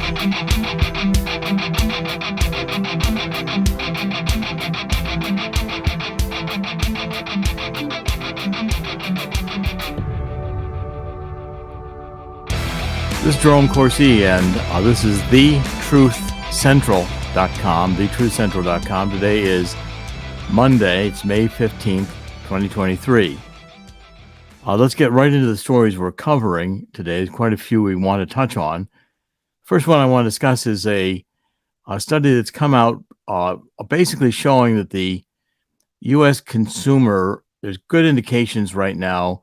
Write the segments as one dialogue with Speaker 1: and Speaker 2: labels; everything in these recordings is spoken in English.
Speaker 1: This is Jerome Corsi, and this is thetruthcentral.com, thetruthcentral.com. Today is Monday. It's May 15th, 2023. Let's get right into the stories we're covering today. There's quite a few we want to touch on. First one I want to discuss is a study that's come out basically showing that the U.S. consumer, there's good indications right now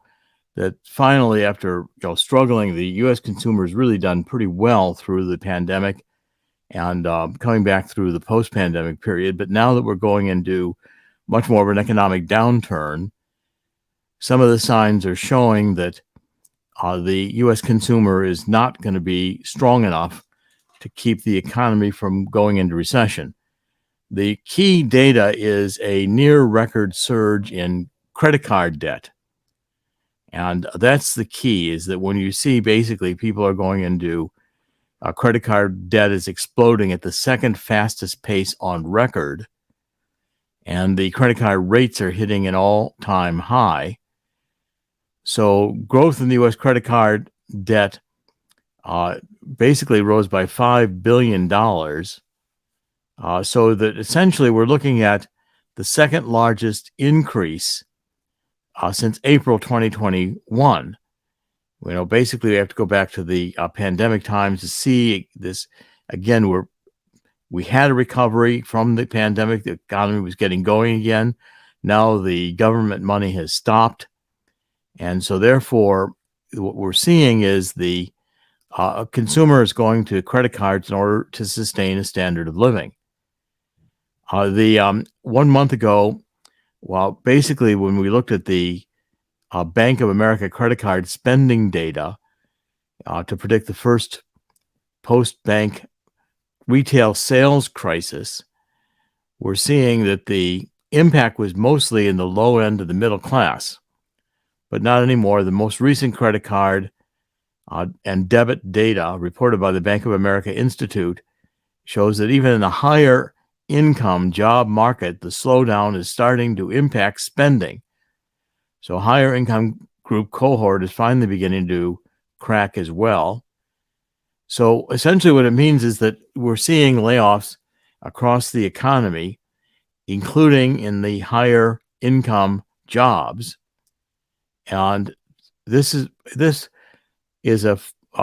Speaker 1: that finally, after struggling, the U.S. consumer has really done pretty well through the pandemic and coming back through the post-pandemic period. But now that we're going into much more of an economic downturn, some of the signs are showing that the U.S. consumer is not going to be strong enough to keep the economy from going into recession. The key data is a near-record surge in credit card debt. And that's the key, is that when you see basically people are going into credit card debt is exploding at the second fastest pace on record, and the credit card rates are hitting an all-time high. So growth in the U.S. credit card debt basically rose by $5 billion. So that essentially we're looking at the second largest increase since April 2021. Basically we have to go back to the pandemic times to see this. Again, we had a recovery from the pandemic. The economy was getting going again. Now the government money has stopped. And so therefore, what we're seeing is the consumer is going to credit cards in order to sustain a standard of living. 1 month ago, basically when we looked at the Bank of America credit card spending data to predict the first post-bank retail sales crisis, we're seeing that the impact was mostly in the low end of the middle class, but not anymore. The most recent credit card and debit data reported by the Bank of America Institute shows that even in the higher income job market, the slowdown is starting to impact spending. So higher income group cohort is finally beginning to crack as well. So essentially what it means is that we're seeing layoffs across the economy, including in the higher income jobs. And this is a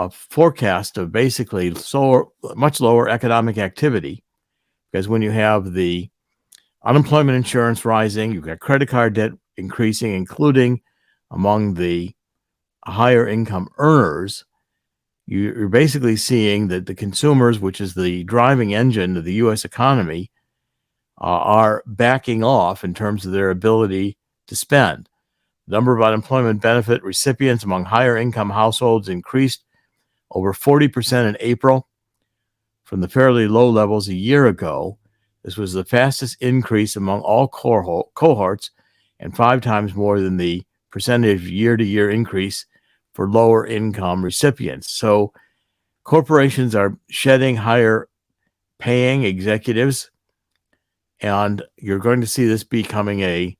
Speaker 1: forecast of basically much lower economic activity, because when you have the unemployment insurance rising, you've got credit card debt increasing, including among the higher income earners, you're basically seeing that the consumers, which is the driving engine of the U.S. economy, are backing off in terms of their ability to spend. The number of unemployment benefit recipients among higher income households increased over 40% in April from the fairly low levels a year ago. This was the fastest increase among all cohorts and 5 times more than the percentage year-to-year increase for lower income recipients. So corporations are shedding higher paying executives, and you're going to see this becoming a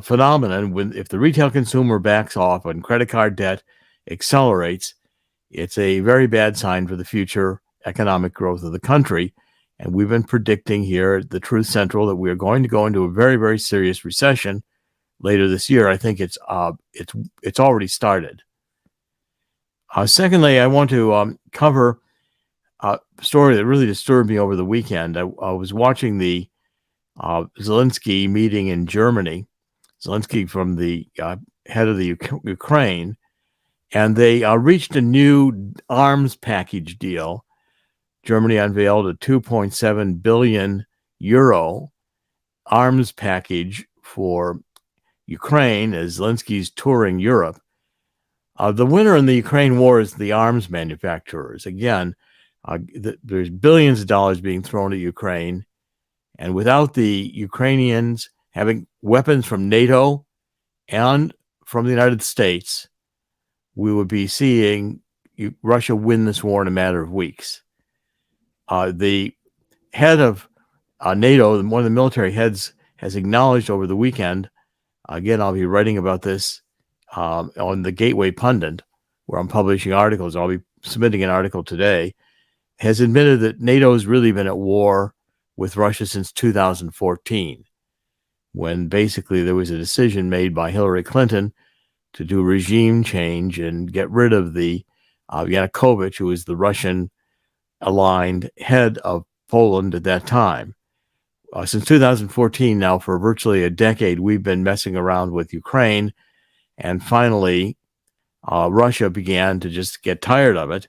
Speaker 1: phenomenon. If the retail consumer backs off and credit card debt accelerates, it's a very bad sign for the future economic growth of the country. And we've been predicting here at the Truth Central that we are going to go into a very, very serious recession later this year. I think it's already started. Secondly, I want to cover a story that really disturbed me over the weekend. I was watching the Zielinski meeting in Germany. Zelensky from the head of the Ukraine, and they reached a new arms package deal. Germany unveiled a 2.7 billion euro arms package for Ukraine as Zelensky's touring Europe. The winner in the Ukraine war is the arms manufacturers. Again, there's billions of dollars being thrown at Ukraine, and without the Ukrainians having weapons from NATO and from the United States, we would be seeing Russia win this war in a matter of weeks. The head of NATO, one of the military heads, has acknowledged over the weekend. Again, I'll be writing about this on the Gateway Pundit, where I'm publishing articles. I'll be submitting an article today. Has admitted that NATO has really been at war with Russia since 2014, when basically there was a decision made by Hillary Clinton to do regime change and get rid of the Yanukovych, who was the Russian-aligned head of Poland at that time. Since 2014 now, for virtually a decade, we've been messing around with Ukraine. And finally, Russia began to just get tired of it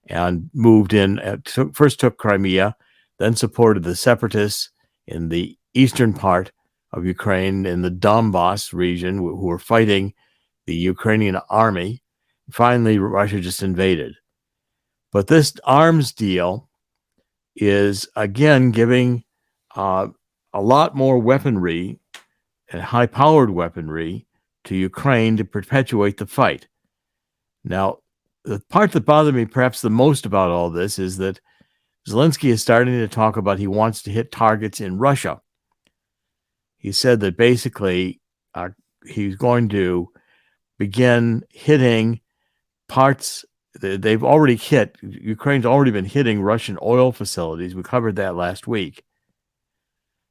Speaker 1: and moved in, first took Crimea, then supported the separatists in the eastern part of Ukraine, in the Donbass region, who were fighting the Ukrainian army. Finally, Russia just invaded. But this arms deal is, again, giving a lot more weaponry and high-powered weaponry to Ukraine to perpetuate the fight. Now, the part that bothered me perhaps the most about all this is that Zelensky is starting to talk about he wants to hit targets in Russia. He said that basically he's going to begin hitting parts. They've already hit, Ukraine's already been hitting Russian oil facilities. We covered that last week.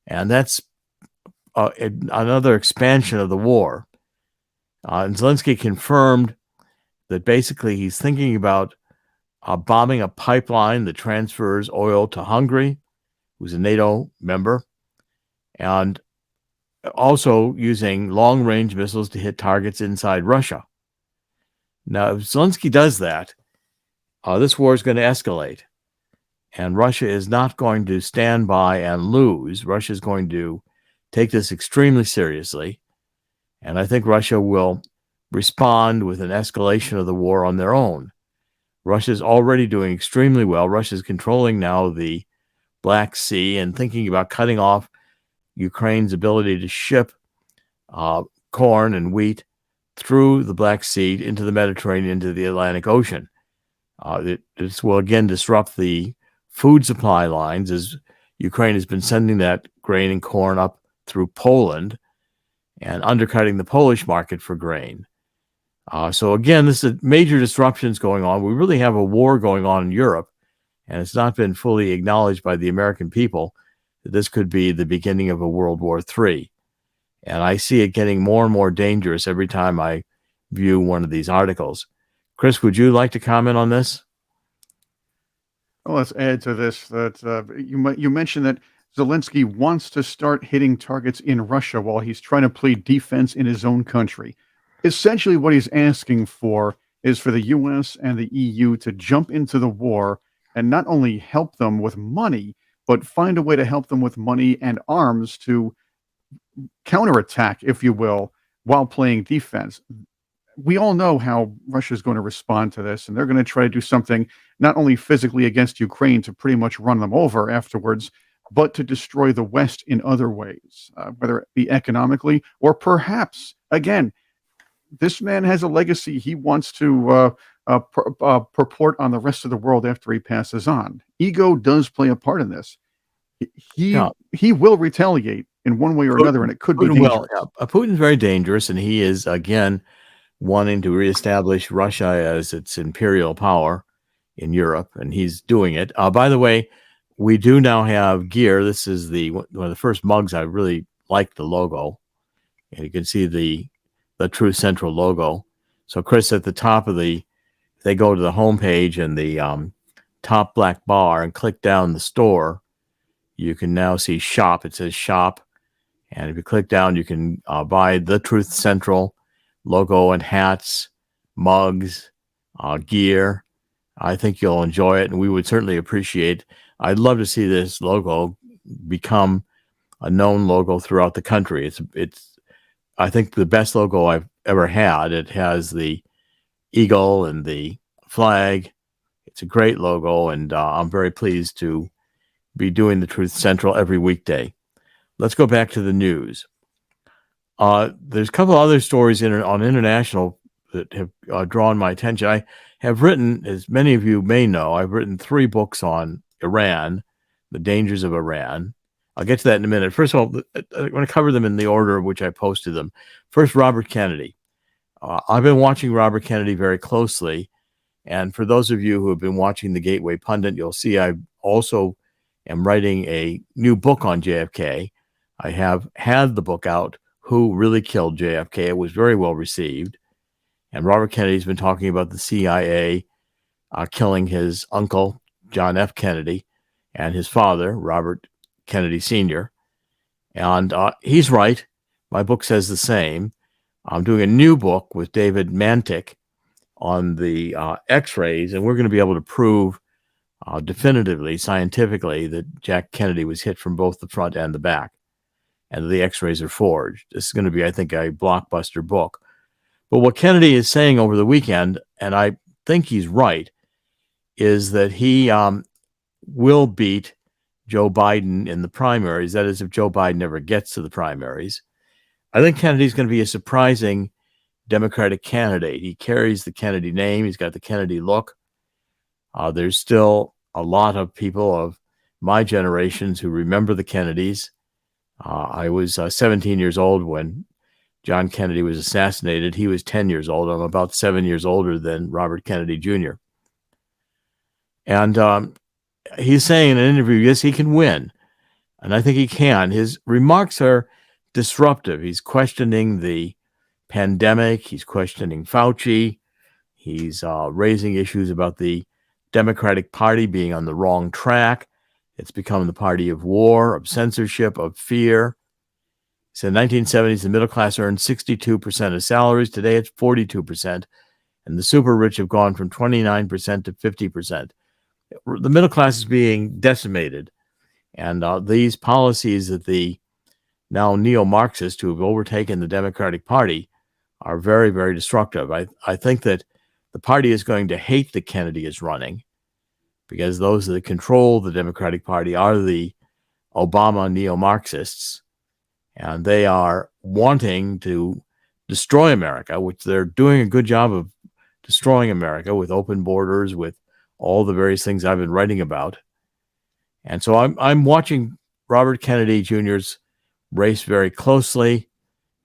Speaker 1: And that's another expansion of the war. And Zelensky confirmed that basically he's thinking about bombing a pipeline that transfers oil to Hungary, who's a NATO member, and also using long-range missiles to hit targets inside Russia. Now, if Zelensky does that, this war is going to escalate. And Russia is not going to stand by and lose. Russia is going to take this extremely seriously. And I think Russia will respond with an escalation of the war on their own. Russia is already doing extremely well. Russia is controlling now the Black Sea and thinking about cutting off Ukraine's ability to ship corn and wheat through the Black Sea into the Mediterranean, into the Atlantic Ocean. This will again disrupt the food supply lines, as Ukraine has been sending that grain and corn up through Poland and undercutting the Polish market for grain. So again, this is major disruptions going on. We really have a war going on in Europe, and it's not been fully acknowledged by the American people that this could be the beginning of a World War III. And I see it getting more and more dangerous every time I view one of these articles. Chris, would you like to comment on this?
Speaker 2: Well, let's add to this that you mentioned that Zelensky wants to start hitting targets in Russia while he's trying to play defense in his own country. Essentially, what he's asking for is for the U.S. and the EU to jump into the war and not only help them with money, but find a way to help them with money and arms to counterattack, if you will, while playing defense. We all know how Russia is going to respond to this, and they're going to try to do something not only physically against Ukraine to pretty much run them over afterwards, but to destroy the West in other ways, whether it be economically or perhaps, again, this man has a legacy he wants to purport on the rest of the world after he passes on. Ego does play a part in this. He will retaliate in one way or another, and it could be dangerous.
Speaker 1: Putin's very dangerous, and he is, again, wanting to reestablish Russia as its imperial power in Europe, and he's doing it. By the way, we do now have gear. This is one of the first mugs. I really like the logo, and you can see the Truth Central logo. So, Chris, at the top of if they go to the homepage and the top black bar and click down the store, you can now see shop. It says shop, and if you click down, you can buy the Truth Central logo and hats, mugs, gear. I think you'll enjoy it, and we would certainly appreciate. I'd love to see this logo become a known logo throughout the country. It's I think the best logo I've ever had. It has the eagle and the flag. It's a great logo, and I'm very pleased to be doing the Truth Central every weekday. Let's go back to the news. There's a couple other stories on international that have drawn my attention. I have written, as many of you may know, I've written 3 books on Iran, the dangers of Iran. I'll get to that in a minute. First of all, I want to cover them in the order in which I posted them. First, Robert Kennedy. I've been watching Robert Kennedy very closely. And for those of you who have been watching the Gateway Pundit, you'll see I also am writing a new book on JFK. I have had the book out, Who Really Killed JFK. It was very well received. And Robert Kennedy's been talking about the CIA killing his uncle, John F. Kennedy, and his father, Robert Kennedy Sr. And he's right. My book says the same. I'm doing a new book with David Mantik on the X-rays, and we're going to be able to prove definitively, scientifically, that Jack Kennedy was hit from both the front and the back, and the X-rays are forged. This is going to be, I think, a blockbuster book. But what Kennedy is saying over the weekend, and I think he's right, is that he will beat Joe Biden in the primaries. That is, if Joe Biden ever gets to the primaries. I think Kennedy's going to be a surprising Democratic candidate. He carries the Kennedy name. He's got the Kennedy look. There's still a lot of people of my generations who remember the Kennedys. I was 17 years old when John Kennedy was assassinated. He was 10 years old. I'm about 7 years older than Robert Kennedy Jr. And he's saying in an interview, yes, he can win. And I think he can. His remarks are disruptive. He's questioning the pandemic. He's questioning Fauci. He's raising issues about the Democratic Party being on the wrong track. It's become the party of war, of censorship, of fear. He said in the 1970s, the middle class earned 62% of salaries. Today, it's 42%. And the super rich have gone from 29% to 50%. The middle class is being decimated. And these policies that the now neo-Marxists who have overtaken the Democratic Party are very, very destructive. I think that the party is going to hate that Kennedy is running because those that control the Democratic Party are the Obama neo-Marxists, and they are wanting to destroy America, which they're doing a good job of destroying America with open borders, with all the various things I've been writing about. And so I'm watching Robert Kennedy Jr.'s race very closely,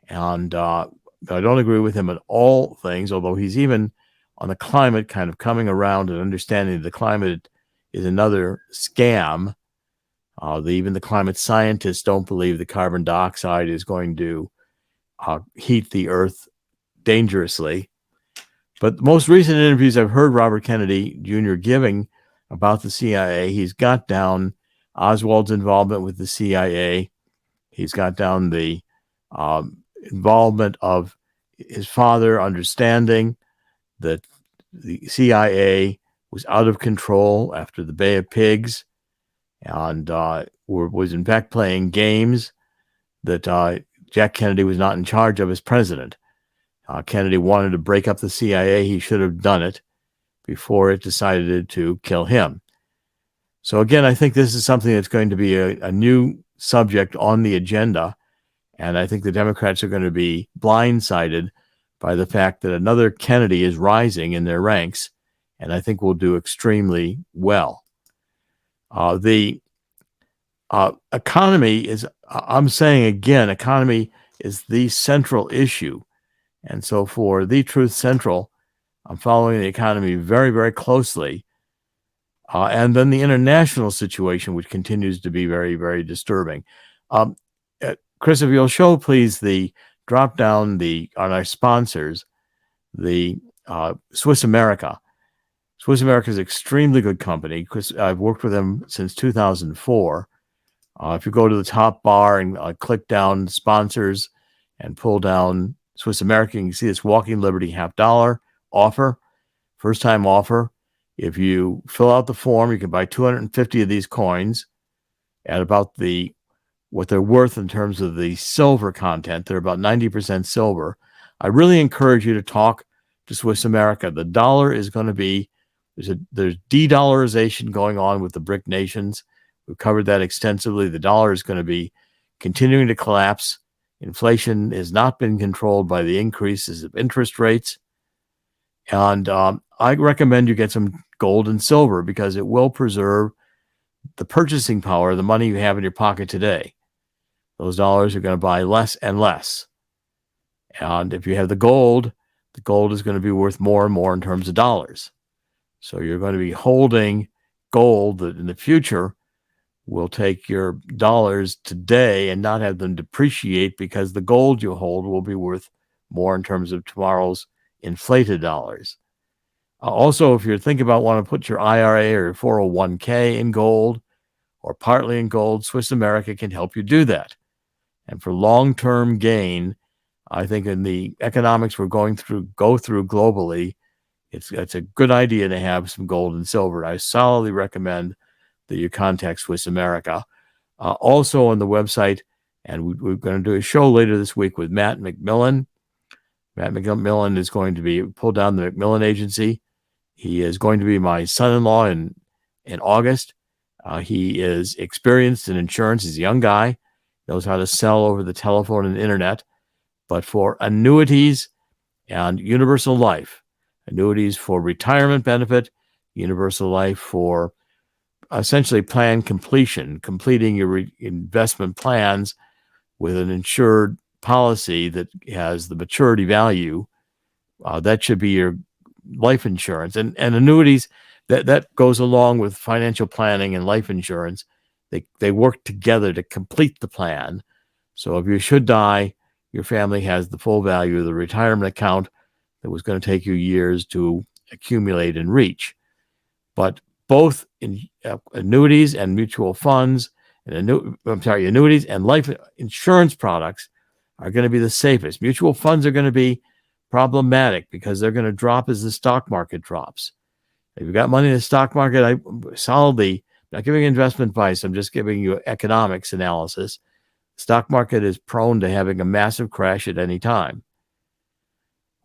Speaker 1: and I don't agree with him on all things, although he's even on the climate kind of coming around and understanding the climate is another scam. Even the climate scientists don't believe the carbon dioxide is going to heat the earth dangerously. But the most recent interviews I've heard Robert Kennedy Jr. giving about the CIA, he's got down Oswald's involvement with the CIA. He's got down the involvement of his father, understanding that the CIA was out of control after the Bay of Pigs and was in fact playing games that Jack Kennedy was not in charge of as president. Kennedy wanted to break up the CIA. He should have done it before it decided to kill him. So again, I think this is something that's going to be a new subject on the agenda. And I think the Democrats are going to be blindsided by the fact that another Kennedy is rising in their ranks. And I think we'll do extremely well. The economy is, I'm saying again, economy is the central issue. And so for The Truth Central, I'm following the economy very, very closely. And then the international situation, which continues to be very, very disturbing. Chris, if you'll show, please, the drop down on our sponsors, the Swiss America. Swiss America is an extremely good company. I've worked with them since 2004. If you go to the top bar and click down sponsors and pull down Swiss America, you can see this Walking Liberty $50 offer, first time offer. If you fill out the form, you can buy 250 of these coins at about what they're worth in terms of the silver content. They're about 90% silver. I really encourage you to talk to Swiss America. The dollar is going to be, there's de-dollarization going on with the BRIC nations. We've covered that extensively. The dollar is going to be continuing to collapse. Inflation has not been controlled by the increases of interest rates. And I recommend you get some gold and silver because it will preserve the purchasing power, the money you have in your pocket today. Those dollars are going to buy less and less. And if you have the gold is going to be worth more and more in terms of dollars. So you're going to be holding gold that in the future will take your dollars today and not have them depreciate, because the gold you hold will be worth more in terms of tomorrow's inflated dollars. Also, if you're thinking about wanting to put your IRA or your 401k in gold or partly in gold, Swiss America can help you do that. And for long-term gain, I think in the economics we're go through globally, it's a good idea to have some gold and silver. I solidly recommend that you contact Swiss America. Also on the website, and we're going to do a show later this week with Matt McMillan. Matt McMillan is going to be pulled down the McMillan Agency. He is going to be my son-in-law in August. He is experienced in insurance. He's a young guy, knows how to sell over the telephone and internet. But for annuities and universal life, annuities for retirement benefit, universal life for essentially plan completion, completing your investment plans with an insured policy that has the maturity value, that should be your life insurance. And annuities, that goes along with financial planning and life insurance. They work together to complete the plan. So if you should die, your family has the full value of the retirement account that was going to take you years to accumulate and reach. But both in annuities and mutual funds, annuities and life insurance products are going to be the safest. Mutual funds are going to be problematic because they're going to drop as the stock market drops. If you've got money in the stock market, I solidly, not giving investment advice, I'm just giving you economics analysis. Stock market is prone to having a massive crash at any time.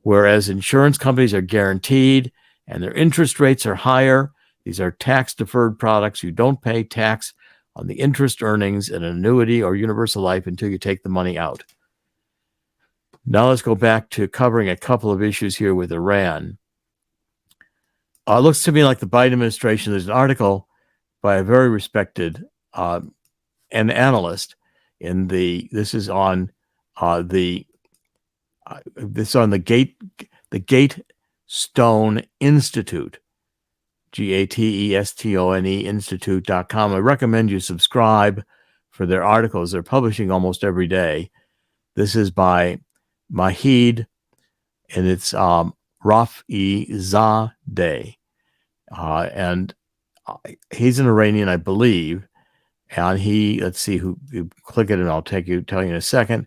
Speaker 1: Whereas insurance companies are guaranteed and their interest rates are higher. These are tax-deferred products. You don't pay tax on the interest earnings in an annuity or universal life until you take the money out. Now let's go back to covering a couple of issues here with Iran. It looks to me like the Biden administration, there's an article by a very respected an analyst this is on the Gatestone Institute, GATESTONE Institute.com. I recommend you subscribe for their articles. They're publishing almost every day. This is by Mahid, and it's Rafizadeh. And he's an Iranian, I believe. And let's see who you click it, and I'll tell you in a second.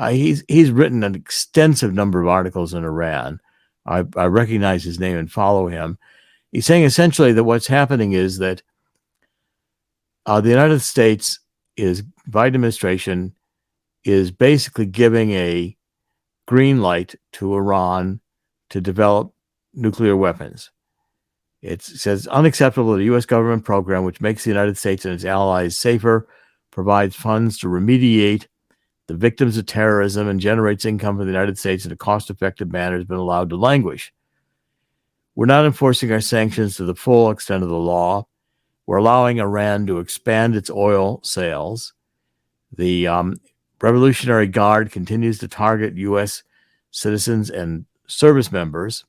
Speaker 1: He's written an extensive number of articles in Iran. I recognize his name and follow him. He's saying essentially that what's happening is that the United States Biden administration is basically giving a green light to Iran to develop nuclear weapons. It says unacceptable to the U.S. government program, which makes the United States and its allies safer, provides funds to remediate the victims of terrorism, and generates income for the United States in a cost-effective manner, has been allowed to languish. We're not enforcing our sanctions to the full extent of the law. We're allowing Iran to expand its oil sales. The Revolutionary Guard continues to target U.S. citizens and service members,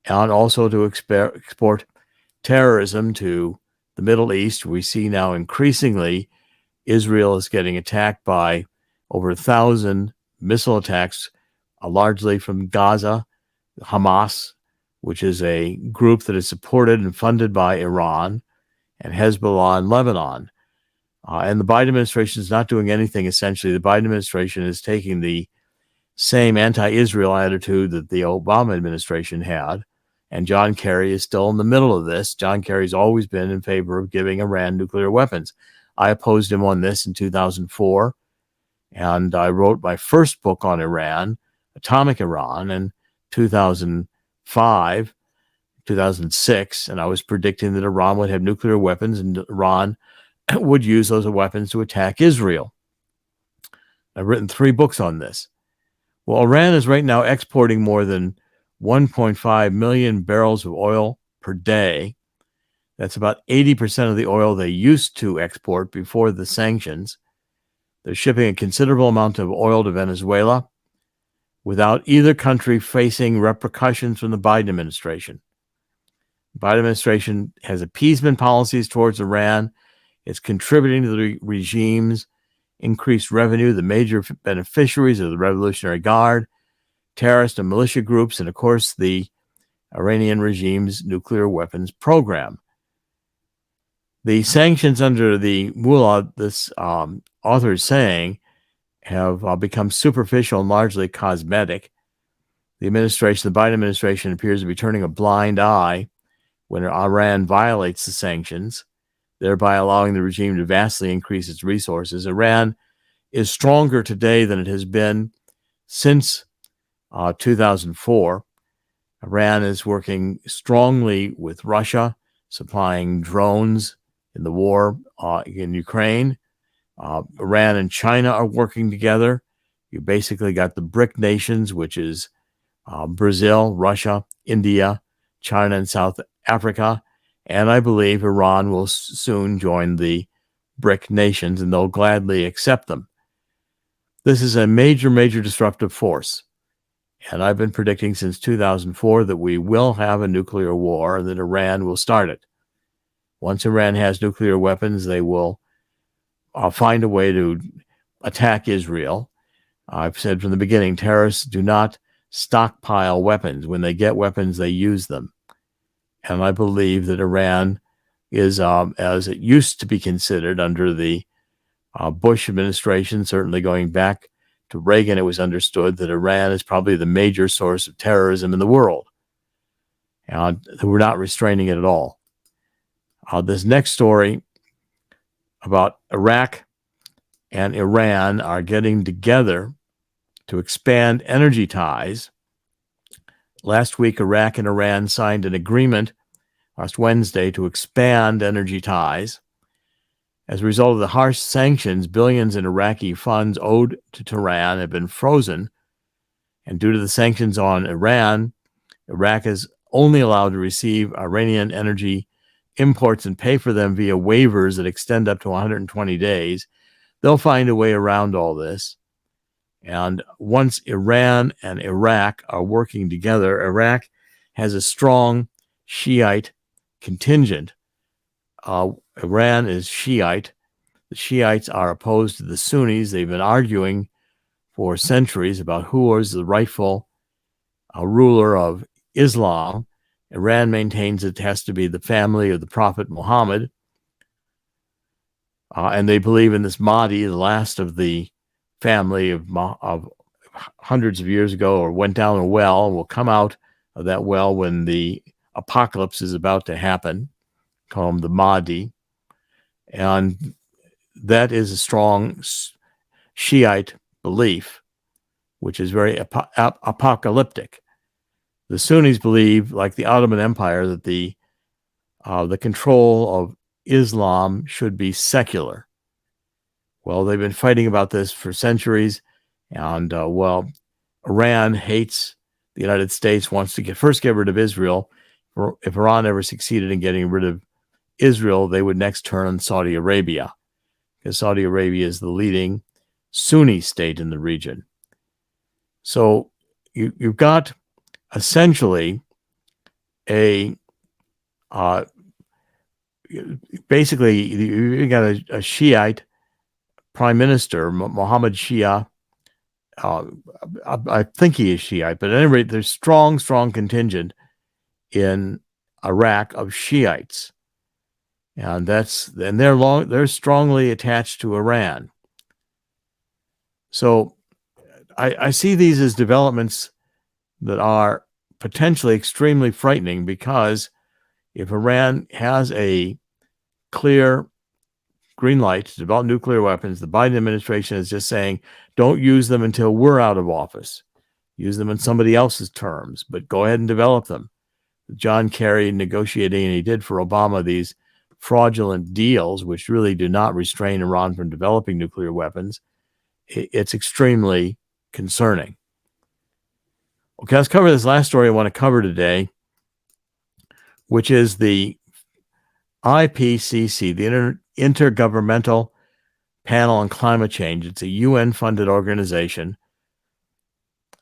Speaker 1: and also to export terrorism to the Middle East. We see now increasingly Israel is getting attacked by over 1,000 missile attacks, largely from Gaza, Hamas, which is a group that is supported and funded by Iran, and Hezbollah in Lebanon. And the Biden administration is not doing anything, essentially. The Biden administration is taking the same anti-Israel attitude that the Obama administration had. And John Kerry is still in the middle of this. John Kerry's always been in favor of giving Iran nuclear weapons. I opposed him on this in 2004. And I wrote my first book on Iran, Atomic Iran, in 2005, 2006. And I was predicting that Iran would have nuclear weapons and Iran would use those weapons to attack Israel. I've written 3 books on this. Well, Iran is right now exporting more than 1.5 million barrels of oil per day. That's about 80% of the oil they used to export before the sanctions. They're shipping a considerable amount of oil to Venezuela without either country facing repercussions from the Biden administration. The Biden administration has appeasement policies towards Iran. It's contributing to the regime's increased revenue. The major beneficiaries are the Revolutionary Guard, terrorist and militia groups, and of course the Iranian regime's nuclear weapons program. The sanctions under the mullah, this author is saying, have become superficial and largely cosmetic. The Biden administration appears to be turning a blind eye when Iran violates the sanctions, thereby allowing the regime to vastly increase its resources. Iran is stronger today than it has been since 2004. Iran is working strongly with Russia, supplying drones in the war in Ukraine. Iran and China are working together. You basically got the BRIC nations, which is Brazil, Russia, India, China, and South Africa. And I believe Iran will soon join the BRIC nations, and they'll gladly accept them. This is a major, major disruptive force. And I've been predicting since 2004 that we will have a nuclear war and that Iran will start it. Once Iran has nuclear weapons, they will find a way to attack Israel. I've said from the beginning, terrorists do not stockpile weapons. When they get weapons, they use them. And I believe that Iran is, as it used to be considered under the Bush administration, certainly going back to Reagan, it was understood that Iran is probably the major source of terrorism in the world. And we're not restraining it at all. This next story about Iraq and Iran are getting together to expand energy ties. Last week, Iraq and Iran signed an agreement last Wednesday to expand energy ties. As a result of the harsh sanctions, billions in Iraqi funds owed to Tehran have been frozen. And due to the sanctions on Iran, Iraq is only allowed to receive Iranian energy imports and pay for them via waivers that extend up to 120 days. They'll find a way around all this. And once Iran and Iraq are working together, Iraq has a strong Shiite contingent. Iran is Shiite. The Shiites are opposed to the Sunnis. They've been arguing for centuries about who is the rightful ruler of Islam. Iran maintains it has to be the family of the Prophet Muhammad. And they believe in this Mahdi, the last of the family of hundreds of years ago, or went down a well and will come out of that well when the apocalypse is about to happen. Call him the Mahdi. And that is a strong Shiite belief, which is very apocalyptic. The Sunnis believe, like the Ottoman Empire, that the control of Islam should be secular. Well, they've been fighting about this for centuries, and Iran hates the United States, wants to first get rid of Israel. If Iran ever succeeded in getting rid of Israel, they would next turn on Saudi Arabia, because Saudi Arabia is the leading Sunni state in the region. So you've got essentially basically you got a Shiite prime minister, Mohammed Shia. I think he is Shiite, but at any rate, there's strong contingent in Iraq of Shiites, and they're strongly attached to Iran. So I see these as developments that are potentially extremely frightening, because if Iran has a clear green light to develop nuclear weapons, the Biden administration is just saying, don't use them until we're out of office. Use them on somebody else's terms, but go ahead and develop them. John Kerry negotiating, and he did for Obama, these fraudulent deals, which really do not restrain Iran from developing nuclear weapons. It's extremely concerning. Okay, let's cover this last story I want to cover today, which is the IPCC, the Intergovernmental Panel on Climate Change, it's a UN-funded organization.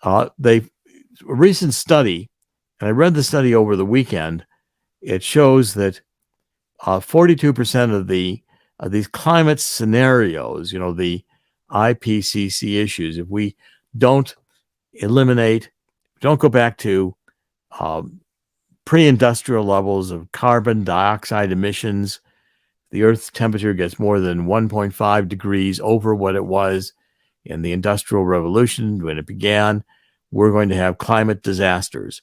Speaker 1: A recent study, and I read the study over the weekend, it shows that 42% of these climate scenarios, the IPCC issues, if we don't don't go back to pre-industrial levels of carbon dioxide emissions, the Earth's temperature gets more than 1.5 degrees over what it was in the Industrial Revolution when it began, we're going to have climate disasters.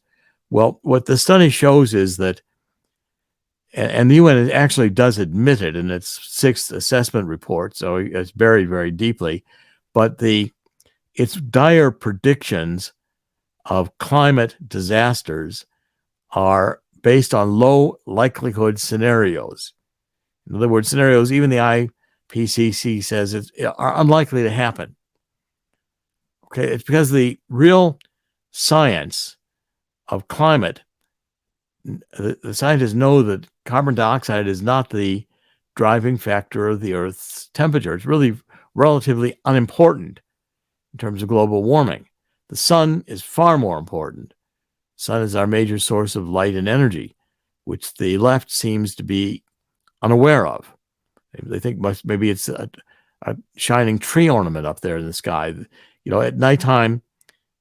Speaker 1: Well, what the study shows is that, and the UN actually does admit it in its 6th assessment report, so it's buried very deeply, but its dire predictions of climate disasters are based on low likelihood scenarios. In other words, scenarios even the IPCC says are unlikely to happen. Okay, it's because the real science of climate, the scientists know that carbon dioxide is not the driving factor of the Earth's temperature. It's really relatively unimportant in terms of global warming. The sun is far more important. The sun is our major source of light and energy, which the left seems to be unaware of. They think maybe it's a shining tree ornament up there in the sky. At nighttime,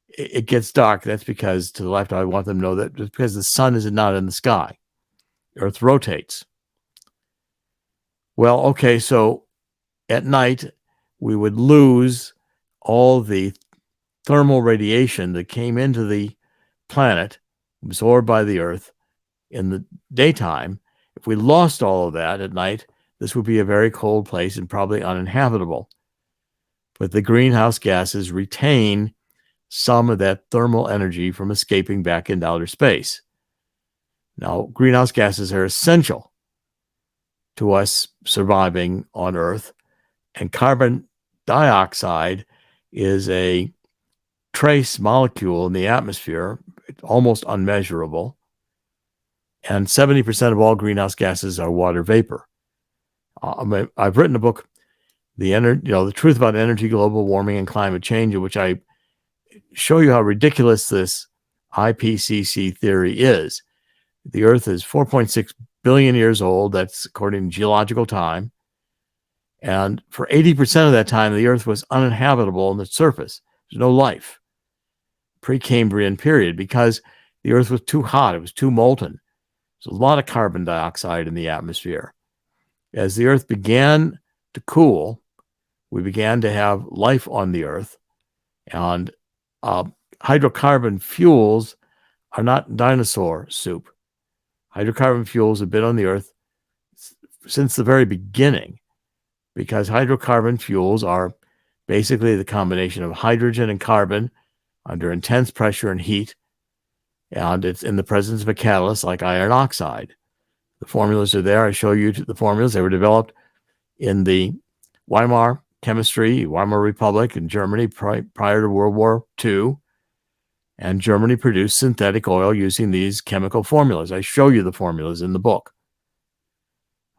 Speaker 1: it gets dark. That's because, to the left, I want them to know that it's because the sun is not in the sky. Earth rotates. Well, okay, so at night, we would lose all the thermal radiation that came into the planet, absorbed by the Earth in the daytime. If we lost all of that at night, this would be a very cold place and probably uninhabitable. But the greenhouse gases retain some of that thermal energy from escaping back into outer space. Now, greenhouse gases are essential to us surviving on Earth, and carbon dioxide is a trace molecule in the atmosphere. It's almost unmeasurable. And 70% of all greenhouse gases are water vapor. I've written a book, The Truth About Energy, Global Warming, and Climate Change, in which I show you how ridiculous this IPCC theory is. The Earth is 4.6 billion years old. That's according to geological time. And for 80% of that time, the Earth was uninhabitable on the surface. There's no life. Precambrian period, because the Earth was too hot. It was too molten. There's a lot of carbon dioxide in the atmosphere. As the Earth began to cool, we began to have life on the Earth. And hydrocarbon fuels are not dinosaur soup. Hydrocarbon fuels have been on the Earth since the very beginning, because hydrocarbon fuels are basically the combination of hydrogen and carbon under intense pressure and heat, and it's in the presence of a catalyst like iron oxide. The formulas are there. I show you the formulas. They were developed in the Weimar Republic in Germany prior to World War II, and Germany produced synthetic oil using these chemical formulas. I show you the formulas in the book.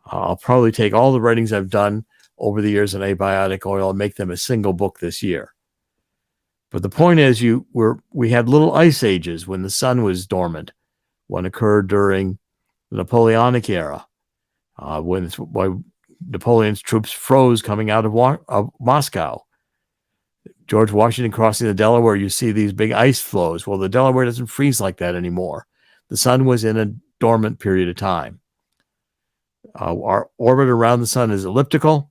Speaker 1: I'll probably take all the writings I've done over the years on abiotic oil and make them a single book this year. But the point is, we had little ice ages when the sun was dormant. One occurred during the Napoleonic era, when Napoleon's troops froze coming out of Moscow. George Washington crossing the Delaware, you see these big ice flows. Well, the Delaware doesn't freeze like that anymore. The sun was in a dormant period of time. Our orbit around the sun is elliptical.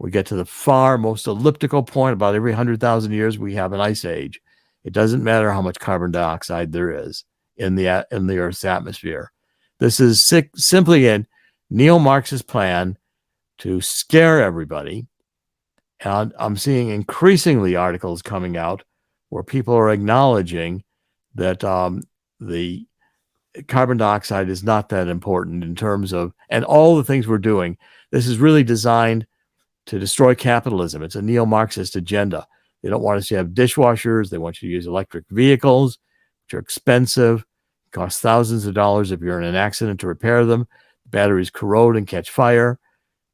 Speaker 1: We get to the far most elliptical point. About every 100,000 years, we have an ice age. It doesn't matter how much carbon dioxide there is in the Earth's atmosphere. This is simply a neo-Marxist plan to scare everybody. And I'm seeing increasingly articles coming out where people are acknowledging that the carbon dioxide is not that important in terms of, and all the things we're doing. This is really designed to destroy capitalism. It's a neo-Marxist agenda. They don't want us to have dishwashers. They want you to use electric vehicles, which are expensive, cost thousands of dollars if you're in an accident to repair them. Batteries corrode and catch fire.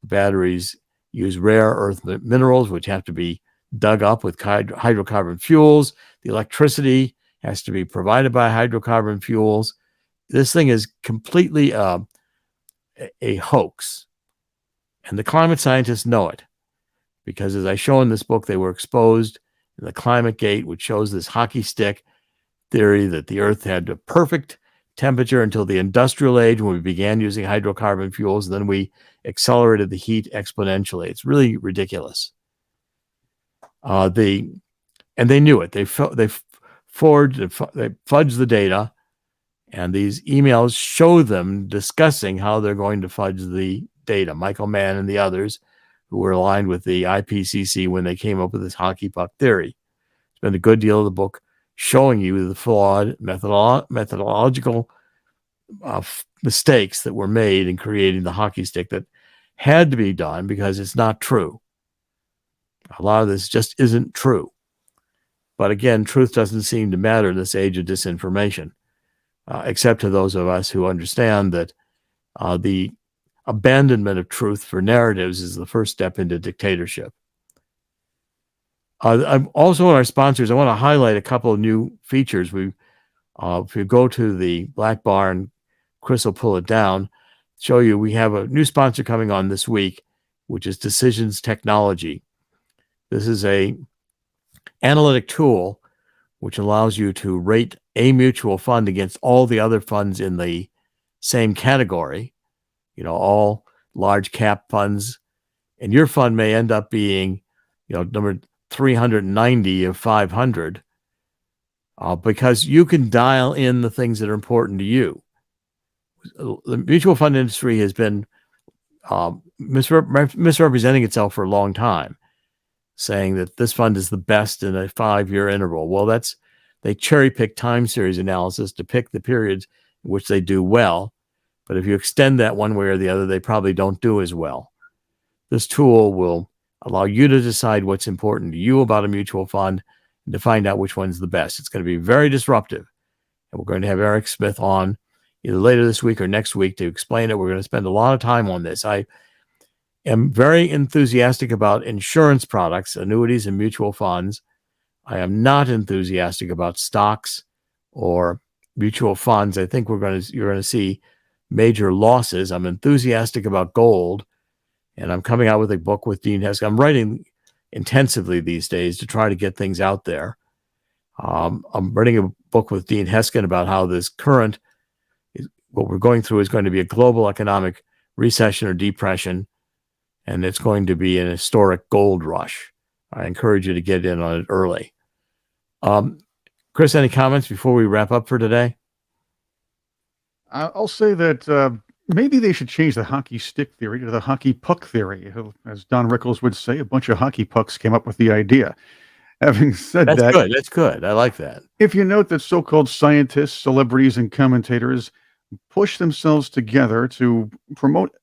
Speaker 1: Batteries use rare earth minerals, which have to be dug up with hydrocarbon fuels. The electricity has to be provided by hydrocarbon fuels. This thing is completely a hoax. And the climate scientists know it, because as I show in this book, they were exposed in the Climate Gate, which shows this hockey stick theory that the Earth had a perfect temperature until the industrial age, when we began using hydrocarbon fuels. And then we accelerated the heat exponentially. It's really ridiculous. And they knew it. They fudged the data, and these emails show them discussing how they're going to fudge the data. Michael Mann and the others who were aligned with the IPCC when they came up with this hockey puck theory. Spent a good deal of the book showing you the flawed methodological mistakes that were made in creating the hockey stick that had to be done because it's not true. A lot of this just isn't true. But again, truth doesn't seem to matter in this age of disinformation, except to those of us who understand that the abandonment of truth for narratives is the first step into dictatorship. I'm also on our sponsors. I want to highlight a couple of new features. If you go to the Black Bar, and Chris will pull it down, show you we have a new sponsor coming on this week, which is Decisions Technology. This is a analytic tool which allows you to rate a mutual fund against all the other funds in the same category, all large cap funds, and your fund may end up being, number 390 of 500, because you can dial in the things that are important to you. The mutual fund industry has been misrepresenting itself for a long time, saying that this fund is the best in a 5-year interval. Well, they cherry pick time series analysis to pick the periods in which they do well. But if you extend that one way or the other, they probably don't do as well. This tool will allow you to decide what's important to you about a mutual fund and to find out which one's the best. It's going to be very disruptive. And we're going to have Eric Smith on either later this week or next week to explain it. We're going to spend a lot of time on this. I am very enthusiastic about insurance products, annuities, and mutual funds. I am not enthusiastic about stocks or mutual funds. I think you're going to see major losses. I'm enthusiastic about gold, and I'm coming out with a book with Dean Heskin. I'm writing intensively these days to try to get things out there. I'm writing a book with Dean Heskin about how this current, what we're going through, is going to be a global economic recession or depression, and it's going to be an historic gold rush. I encourage you to get in on it early. Chris, any comments before we wrap up for today?
Speaker 2: I'll say that maybe they should change the hockey stick theory to the hockey puck theory. As Don Rickles would say, a bunch of hockey pucks came up with the idea. Having said
Speaker 1: That's
Speaker 2: that,
Speaker 1: good. That's good. I like that.
Speaker 2: if you note that so-called scientists, celebrities, and commentators push themselves together to promote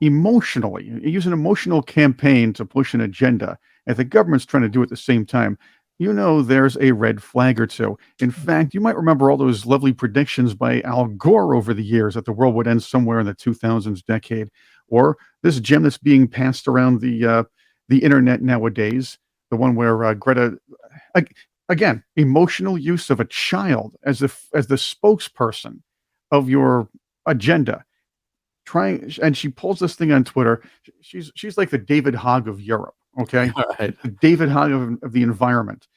Speaker 2: emotionally, use an emotional campaign to push an agenda, and the government's trying to do it at the same time, there's a red flag or two. In fact, you might remember all those lovely predictions by Al Gore over the years that the world would end somewhere in the 2000s decade, or this gem that's being passed around the internet nowadays, the one where Greta, again, emotional use of a child as the spokesperson of your agenda. And she pulls this thing on Twitter. She's like the David Hogg of Europe. Okay.
Speaker 1: All right.
Speaker 2: The David Hogg of the environment.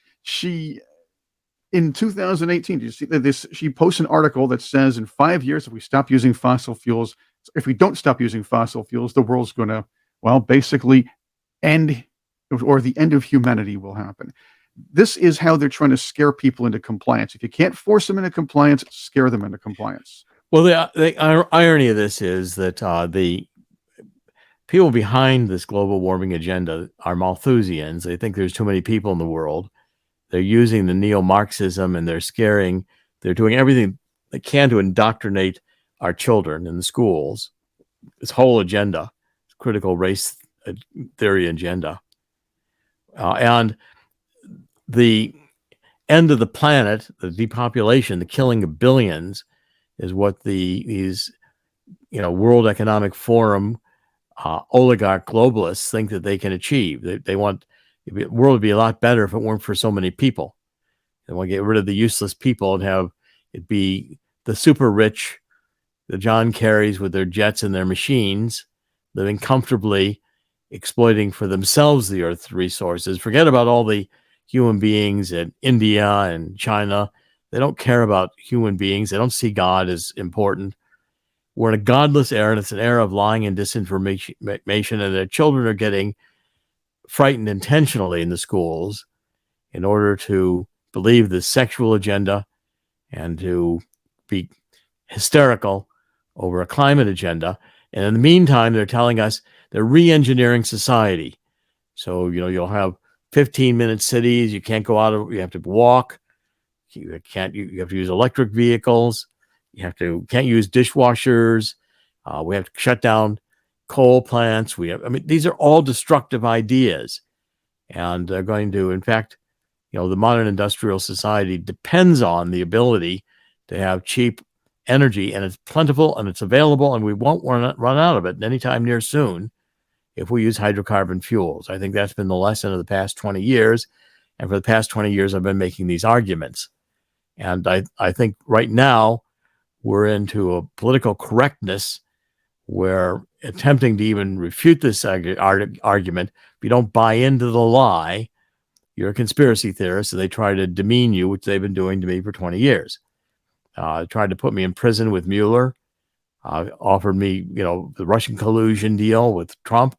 Speaker 2: In 2018, do you see this? She posts an article that says in 5 years, if we don't stop using fossil fuels, the world's going to, basically end, or the end of humanity will happen. This is how they're trying to scare people into compliance. If you can't force them into compliance, scare them into compliance.
Speaker 1: Well, the irony of this is that the people behind this global warming agenda are Malthusians. They think there's too many people in the world. They're using the neo-Marxism, and they're doing everything they can to indoctrinate our children in the schools. This whole agenda, critical race theory agenda. And the end of the planet, the depopulation, the killing of billions, is what these World Economic Forum oligarch globalists think that they can achieve. They want the world to be a lot better if it weren't for so many people. They want to get rid of the useless people and have it be the super rich, the John Kerrys with their jets and their machines, living comfortably, exploiting for themselves the Earth's resources. Forget about all the human beings in India and China. They don't care about human beings. They don't see God as important. We're in a godless era, and it's an era of lying and disinformation, and their children are getting frightened intentionally in the schools in order to believe the sexual agenda and to be hysterical over a climate agenda. And in the meantime, they're telling us they're re-engineering society. So, you'll have 15-minute cities. You can't go out. You have to walk. You have to use electric vehicles. Can't use dishwashers. We have to shut down coal plants. These are all destructive ideas. And they're going to, in fact, the modern industrial society depends on the ability to have cheap energy, and it's plentiful and it's available, and we won't run out of it anytime near soon if we use hydrocarbon fuels. I think that's been the lesson of the past 20 years. And for the past 20 years, I've been making these arguments. And I think right now we're into a political correctness where attempting to even refute this argument, if you don't buy into the lie, you're a conspiracy theorist, and they try to demean you, which they've been doing to me for 20 years. Tried to put me in prison with Mueller, offered me, the Russian collusion deal with Trump.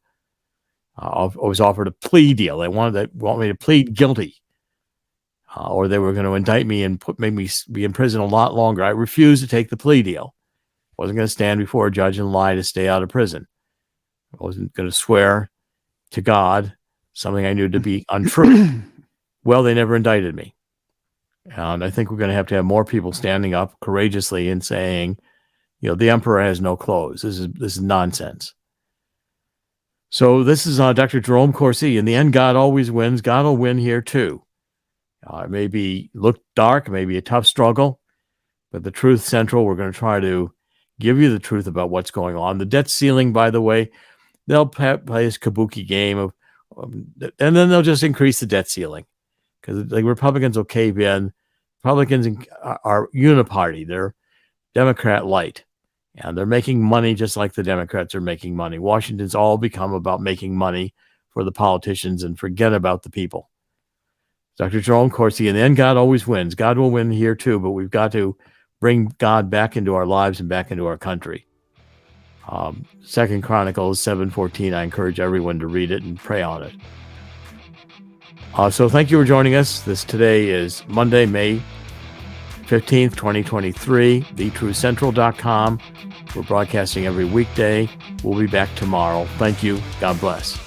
Speaker 1: I was offered a plea deal. They want me to plead guilty, or they were going to indict me and make me be in prison a lot longer. I refused to take the plea deal. I wasn't going to stand before a judge and lie to stay out of prison. I wasn't going to swear to God something I knew to be untrue. Well, they never indicted me. And I think we're going to have more people standing up courageously and saying, the emperor has no clothes. This is nonsense. So this is Dr. Jerome Corsi. In the end, God always wins. God will win here too. It may look dark, maybe a tough struggle, but the truth central. We're going to try to give you the truth about what's going on. The debt ceiling, by the way, they'll play this kabuki game of, and then they'll just increase the debt ceiling because the Republicans will cave in. Republicans are uniparty. They're Democrat light, and they're making money just like the Democrats are making money. Washington's all become about making money for the politicians and forget about the people. Dr. Jerome Corsi, in the end, God always wins. God will win here too, but we've got to bring God back into our lives and back into our country. 2 Chronicles 7:14. I encourage everyone to read it and pray on it. So thank you for joining us. Today is Monday, May 15th, 2023, thetruthcentral.com. We're broadcasting every weekday. We'll be back tomorrow. Thank you. God bless.